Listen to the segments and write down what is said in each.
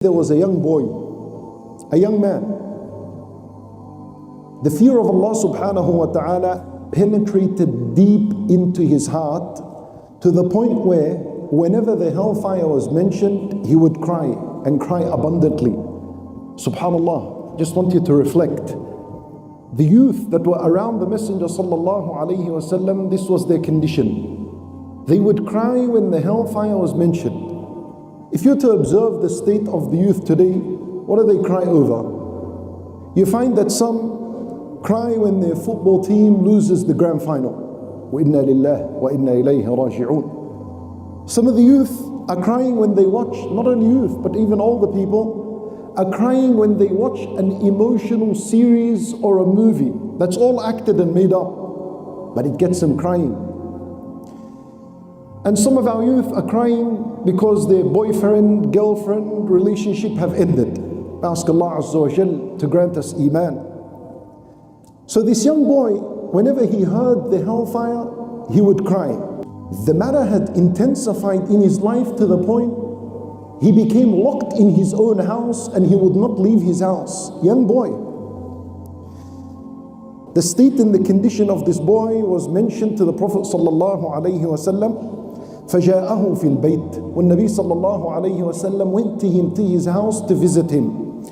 There was a young boy, a young man. The fear of Allah subhanahu wa ta'ala penetrated deep into his heart to the point where whenever the hellfire was mentioned, he would cry and cry abundantly. Subhanallah, just want you to reflect. The youth that were around the Messenger sallallahu alayhi wasallam, this was their condition. They would cry when the hellfire was mentioned. If you're to observe the state of the youth today, what do they cry over? You find that some cry when their football team loses the grand final. وَإِنَّا لِلَّهِ وَإِنَّا إِلَيْهِ رَاجِعُونَ. Some of the youth are crying when they watch, not only youth, but even older people, are crying when they watch an emotional series or a movie that's all acted and made up, but it gets them crying. And some of our youth are crying because their boyfriend, girlfriend relationship have ended. Ask Allah Azza wa Jal to grant us Iman. So this young boy, whenever he heard the hellfire, he would cry. The matter had intensified in his life to the point he became locked in his own house and he would not leave his house. Young boy. The state and the condition of this boy was mentioned to the Prophet sallallahu alaihi wasallam. فَجَاءَهُ فِي الْبَيْتِ. When Nabi sallallahu alayhi wasallam went to him, to his house to visit him.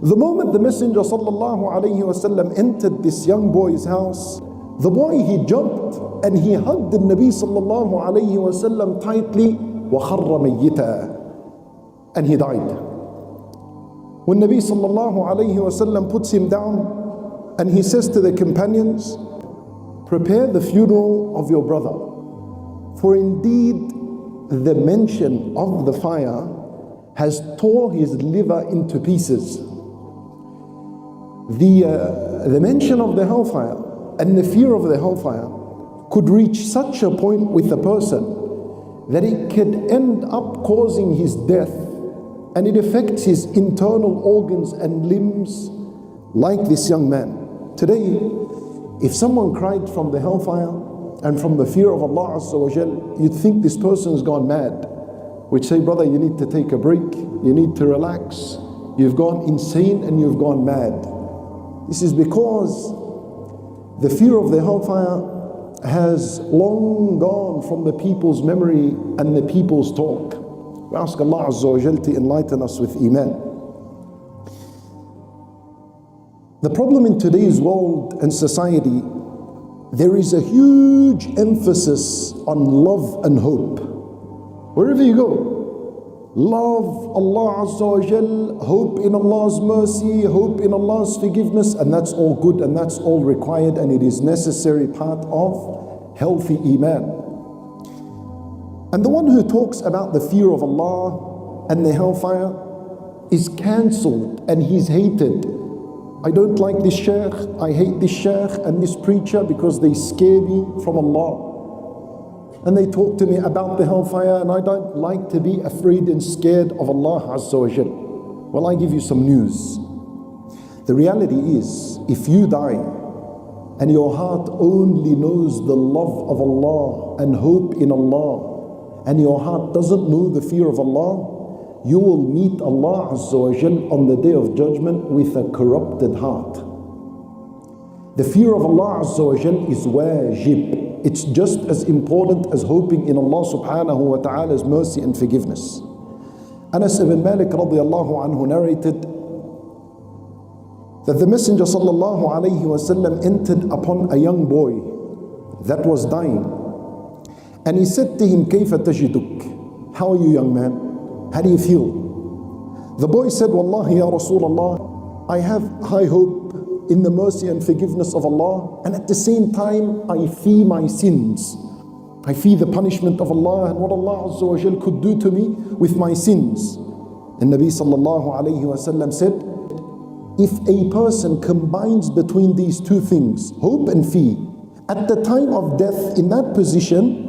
The moment the Messenger sallallahu alayhi wasallam entered this young boy's house, the boy, he jumped and he hugged the Nabi sallallahu alayhi wasallam tightly, وَخَرَّ مَيِّتًا, and he died. When Nabi sallallahu alayhi wasallam puts him down and he says to the companions, prepare the funeral of your brother. For indeed, the mention of the fire has tore his liver into pieces. The mention of the hellfire and the fear of the hellfire could reach such a point with a person that it could end up causing his death, and it affects his internal organs and limbs, like this young man. Today, if someone cried from the hellfire and from the fear of Allah Azza wa Jal, you'd think this person's gone mad. We'd say, brother, you need to take a break, you need to relax, you've gone insane and you've gone mad. This is because the fear of the hellfire has long gone from the people's memory and the people's talk. We ask Allah Azza wa Jal to enlighten us with Iman. The problem in today's world and society, there is a huge emphasis on love and hope. Wherever you go, love Allah Azza wa Jal, hope in Allah's mercy, hope in Allah's forgiveness, and that's all good and that's all required, and it is necessary part of healthy Iman. And the one who talks about the fear of Allah and the hellfire is cancelled and he's hated. I don't like this sheikh, I hate this sheikh and this preacher because they scare me from Allah. And they talk to me about the hellfire and I don't like to be afraid and scared of Allah Azza wa Jal. Well, I give you some news. The reality is, if you die and your heart only knows the love of Allah and hope in Allah, and your heart doesn't know the fear of Allah, you will meet Allah Azza wa Jal on the Day of Judgment with a corrupted heart. The fear of Allah Azza wa Jal is wajib. It's just as important as hoping in Allah subhanahu wa ta'ala's mercy and forgiveness. Anas ibn Malik radiallahu anhu narrated that the Messenger sallallahu alayhi wasallam entered upon a young boy that was dying. And he said to him, كيف تجدك? How are you, young man? How do you feel? The boy said, Wallahi ya Rasulullah, I have high hope in the mercy and forgiveness of Allah, and at the same time I fear my sins. I fear the punishment of Allah and what Allah Azza wa Jal could do to me with my sins. And Nabi sallallahu alayhi wasallam said, if a person combines between these two things, hope and fear, at the time of death in that position,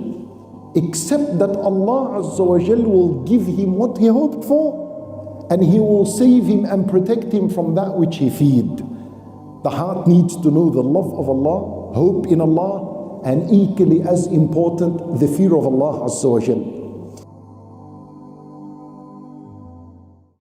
except that Allah Azza wa Jal will give him what he hoped for, and he will save him and protect him from that which he feared. The heart needs to know the love of Allah, hope in Allah, and equally as important, the fear of Allah Azza wa Jal.